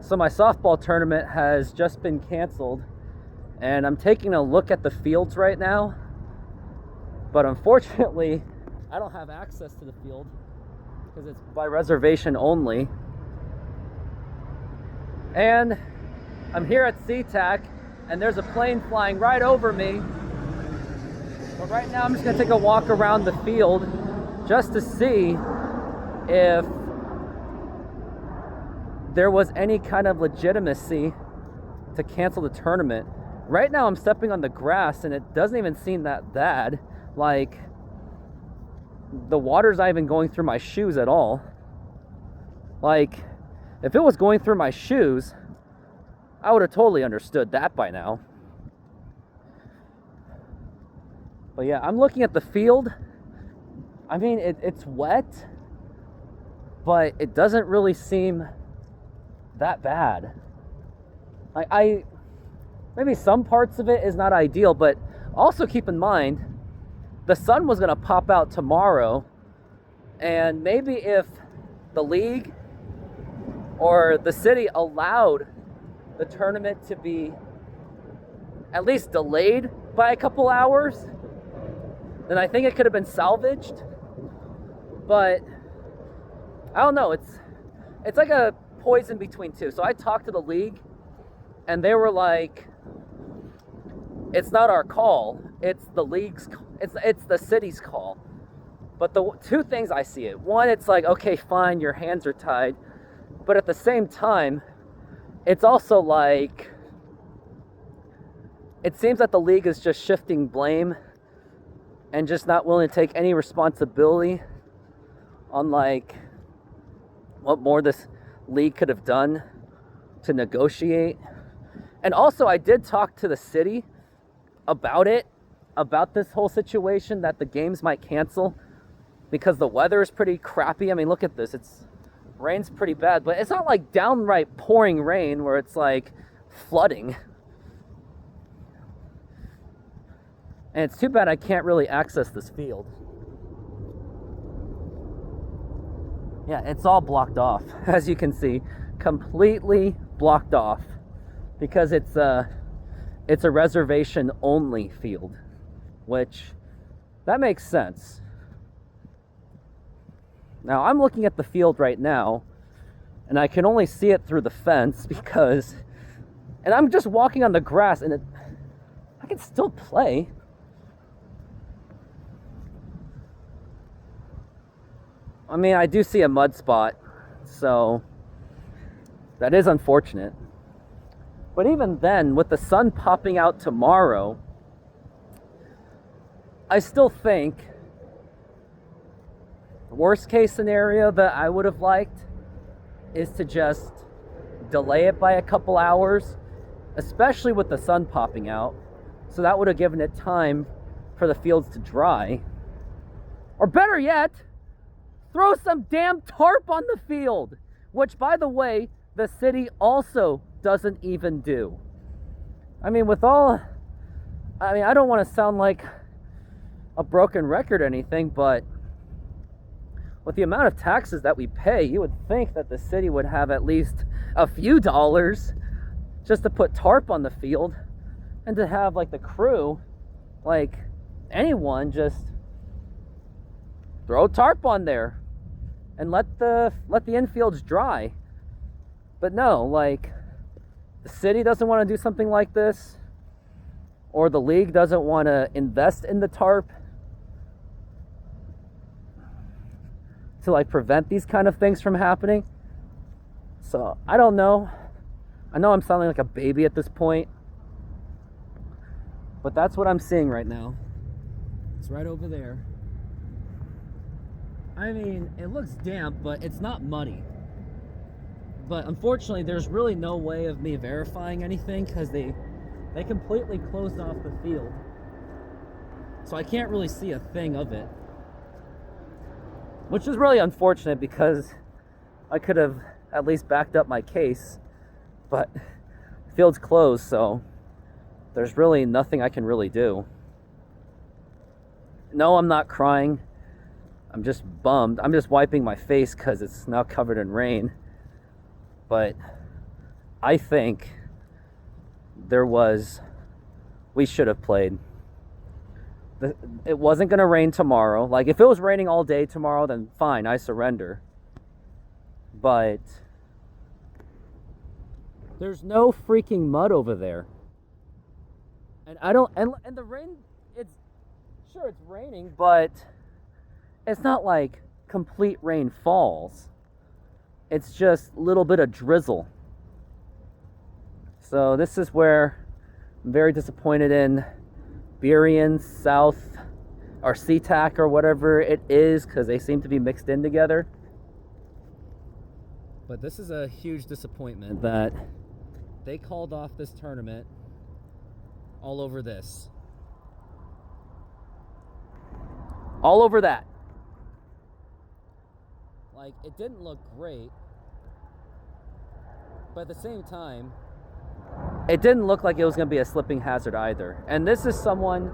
So my softball tournament has just been canceled, and I'm taking a look at the fields right now, but unfortunately I don't have access to the field because it's by reservation only. And I'm here at SeaTac, and there's a plane flying right over me. But right now I'm just gonna take a walk around the field just to see if there was any kind of legitimacy to cancel the tournament. Right now I'm stepping on the grass and it doesn't even seem that bad. Like, the water's not even going through my shoes at all. Like, if it was going through my shoes, I would have totally understood that by now. But yeah, I'm looking at the field. I mean, it's wet, but it doesn't really seem that bad. I maybe some parts of it is not ideal, but also keep in mind the sun was going to pop out tomorrow, and maybe if the league or the city allowed the tournament to be at least delayed by a couple hours, then I think it could have been salvaged. But I don't know, it's like a poison between two. So I talked to the league and they were like, it's not our call, it's the league's, it's the city's call. But the two things I see it, one, it's like, okay, fine, your hands are tied, but at the same time, it's also like, it seems that the league is just shifting blame and just not willing to take any responsibility on like what more this league could have done to negotiate. And also, I did talk to the city about it, about this whole situation, that the games might cancel because the weather is pretty crappy. I mean, look at this, rain's pretty bad, but it's not like downright pouring rain where it's like flooding. And it's too bad I can't really access this field. Yeah, it's all blocked off, as you can see, completely blocked off, because it's a reservation only field, which that makes sense. Now I'm looking at the field right now, and I can only see it through the fence because, and I'm just walking on the grass, and I can still play. I mean, I do see a mud spot, so that is unfortunate. But even then, with the sun popping out tomorrow, I still think the worst case scenario that I would have liked is to just delay it by a couple hours, especially with the sun popping out. So that would have given it time for the fields to dry. Or better yet, throw some damn tarp on the field, which, by the way, the city also doesn't even do. I mean, I don't want to sound like a broken record or anything, but with the amount of taxes that we pay, you would think that the city would have at least a few dollars just to put tarp on the field, and to have like the crew, like anyone, just throw tarp on there and let the infields dry. But no, like, the city doesn't want to do something like this, or the league doesn't want to invest in the tarp to like prevent these kind of things from happening. So I don't know. I know I'm sounding like a baby at this point, but that's what I'm seeing right now. It's right over there. I mean, it looks damp, but it's not muddy. But unfortunately, there's really no way of me verifying anything because they completely closed off the field. So I can't really see a thing of it, which is really unfortunate because I could have at least backed up my case, but the field's closed, so there's really nothing I can really do. No, I'm not crying. I'm just bummed. I'm just wiping my face because it's now covered in rain. But I think we should have played. It wasn't going to rain tomorrow. Like, if it was raining all day tomorrow, then fine, I surrender. But there's no freaking mud over there. And and the rain, it's raining, but it's not like complete rain falls. It's just a little bit of drizzle. So this is where I'm very disappointed in Burien South or SeaTac or whatever it is, because they seem to be mixed in together. But this is a huge disappointment that they called off this tournament all over this. All over that. Like, it didn't look great, but at the same time, it didn't look like it was going to be a slipping hazard either. And this is someone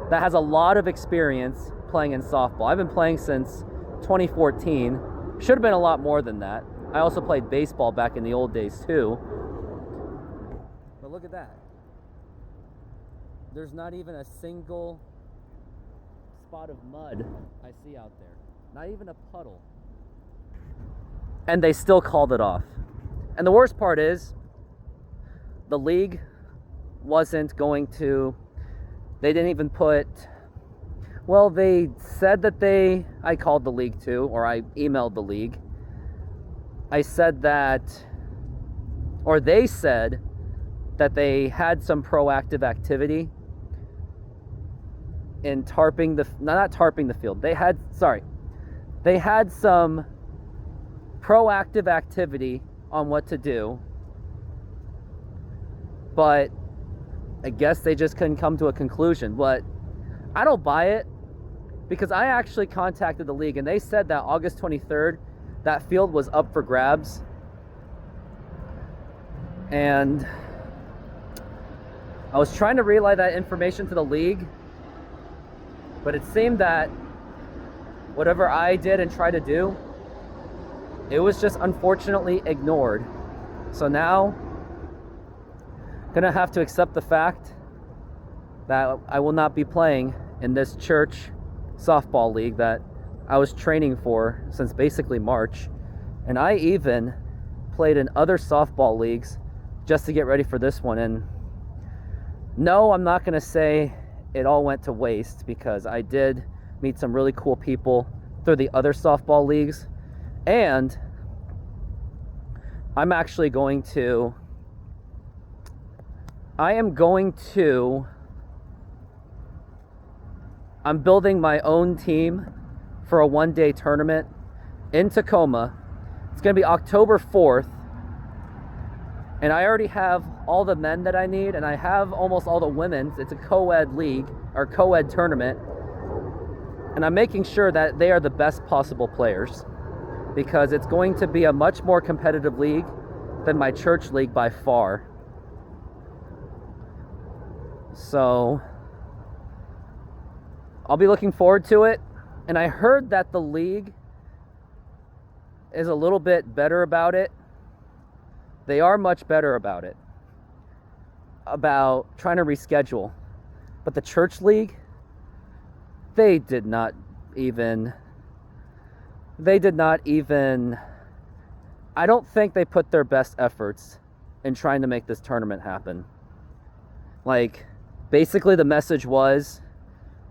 that has a lot of experience playing in softball. I've been playing since 2014. Should have been a lot more than that. I also played baseball back in the old days too. But look at that. There's not even a single spot of mud I see out there. Not even a puddle. And they still called it off. And the worst part is, the league wasn't going to, they didn't even put, well, they said that I called the league too, or I emailed the league. I said that, or they said that they had some proactive activity in tarping not tarping the field. They had some proactive activity on what to do, but I guess they just couldn't come to a conclusion. But I don't buy it, because I actually contacted the league and they said that August 23rd, that field was up for grabs. And I was trying to relay that information to the league, but it seemed that whatever I did and tried to do, it was just unfortunately ignored. So now I'm gonna have to accept the fact that I will not be playing in this church softball league that I was training for since basically March. And I even played in other softball leagues just to get ready for this one. And no, I'm not gonna say it all went to waste, because I did meet some really cool people through the other softball leagues. And I'm building my own team for a one-day tournament in Tacoma. It's going to be October 4th. And I already have all the men that I need, and I have almost all the women's. It's a co-ed league, or co-ed tournament. And I'm making sure that they are the best possible players, because it's going to be a much more competitive league than my church league by far. So I'll be looking forward to it. And I heard that the league is a little bit better about it. They are much better about it, about trying to reschedule. But the church league, they did not even, I don't think they put their best efforts in trying to make this tournament happen. Like, basically the message was,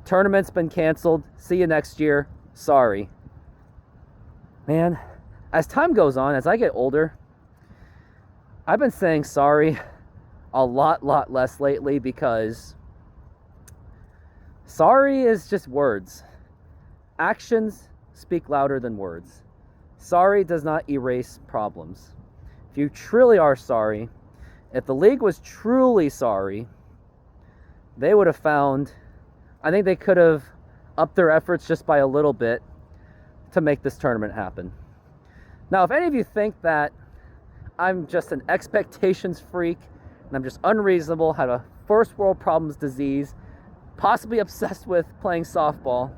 tournament's been canceled, see you next year, sorry. Man, as time goes on, as I get older, I've been saying sorry a lot less lately, because sorry is just words. Actions speak louder than words. Sorry does not erase problems. If you truly are sorry, if the league was truly sorry, they would have found, I think they could have upped their efforts just by a little bit to make this tournament happen. Now, if any of you think that I'm just an expectations freak and I'm just unreasonable, have a first world problems disease, possibly obsessed with playing softball,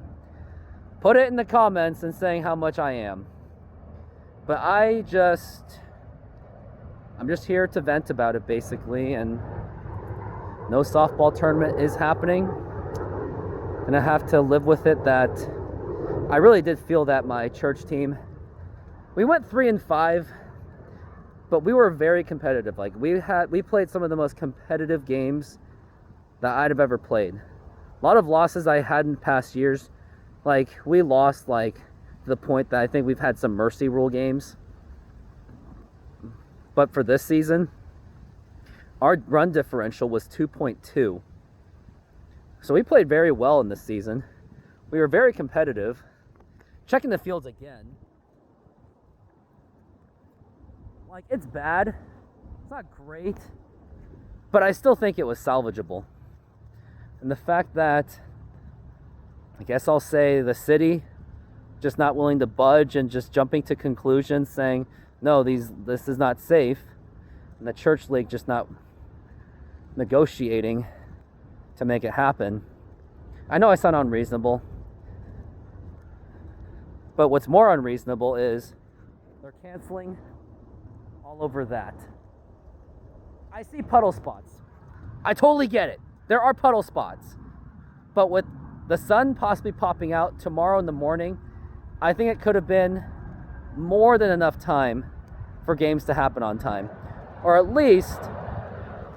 put it in the comments and saying how much I am. But I'm just here to vent about it, basically, and no softball tournament is happening. And I have to live with it that I really did feel that my church team, we went 3-5, but we were very competitive. Like, we played some of the most competitive games that I'd have ever played. A lot of losses I had in past years, like, we lost, like, to the point that I think we've had some mercy rule games. But for this season, our run differential was 2.2. So we played very well in this season. We were very competitive. Checking the fields again. Like, it's bad. It's not great. But I still think it was salvageable. And the fact that, I guess I'll say, the city just not willing to budge and just jumping to conclusions saying, no, this is not safe. And the church league just not negotiating to make it happen. I know I sound unreasonable, but what's more unreasonable is they're canceling all over that. I see puddle spots. I totally get it. There are puddle spots. But with the sun possibly popping out tomorrow in the morning, I think it could have been more than enough time for games to happen on time. Or at least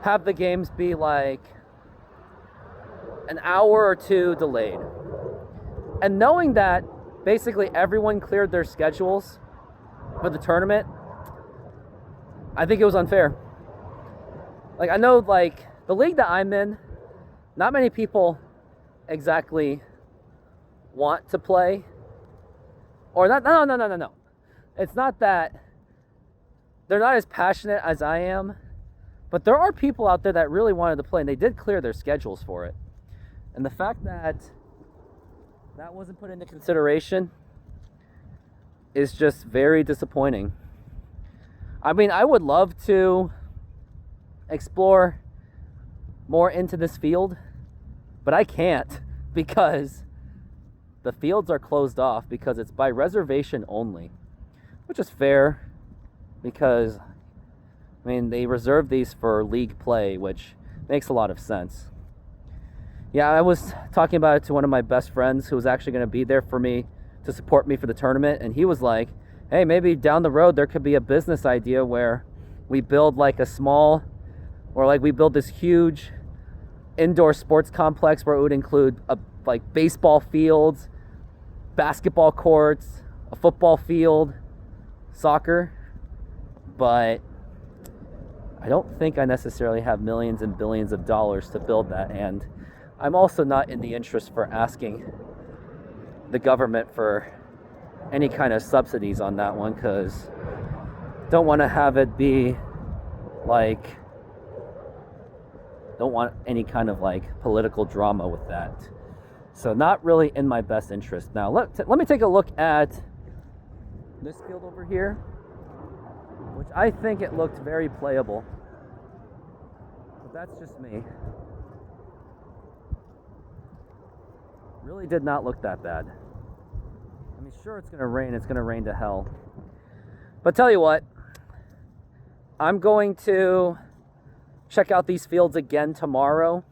have the games be like an hour or two delayed. And knowing that basically everyone cleared their schedules for the tournament, I think it was unfair. Like, I know, like, the league that I'm in, not many people exactly want to play. Or not, no. It's not that they're not as passionate as I am, but there are people out there that really wanted to play, and they did clear their schedules for it. And the fact that that wasn't put into consideration is just very disappointing. I mean, I would love to explore more into this field, but I can't because the fields are closed off because it's by reservation only, which is fair because, I mean, they reserve these for league play, which makes a lot of sense. Yeah, I was talking about it to one of my best friends who was actually going to be there for me to support me for the tournament, and he was like, hey, maybe down the road there could be a business idea where we build like a small, or like we build this huge indoor sports complex where it would include like baseball fields, basketball courts, a football field, soccer. But I don't think I necessarily have millions and billions of dollars to build that, and I'm also not in the interest for asking the government for any kind of subsidies on that one, because don't want to have it be like, don't want any kind of like political drama with that. So not really in my best interest. Now let me take a look at this field over here, which I think it looked very playable, but that's just me. Really did not look that bad. I mean, sure, it's going to rain. It's going to rain to hell. But tell you what, I'm going to check out these fields again tomorrow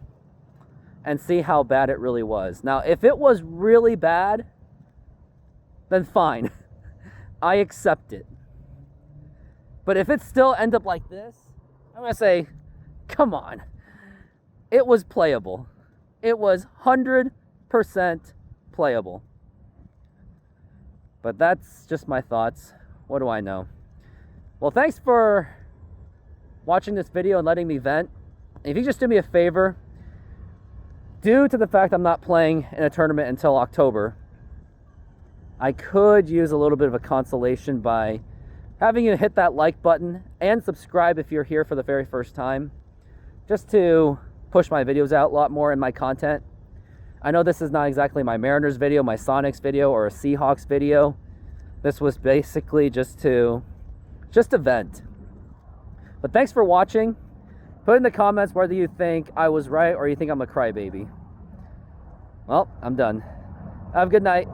and see how bad it really was. Now, if it was really bad, then fine. I accept it. But if it still ends up like this, I'm going to say, come on. It was playable. It was 100% playable. But that's just my thoughts. What do I know? Well, thanks for watching this video and letting me vent. If you just do me a favor, due to the fact I'm not playing in a tournament until October, I could use a little bit of a consolation by having you hit that like button and subscribe if you're here for the very first time, just to push my videos out a lot more in my content. I know this is not exactly my Mariners video, my Sonics video, or a Seahawks video. This was basically just to vent. But thanks for watching. Put in the comments whether you think I was right or you think I'm a crybaby. Well, I'm done. Have a good night.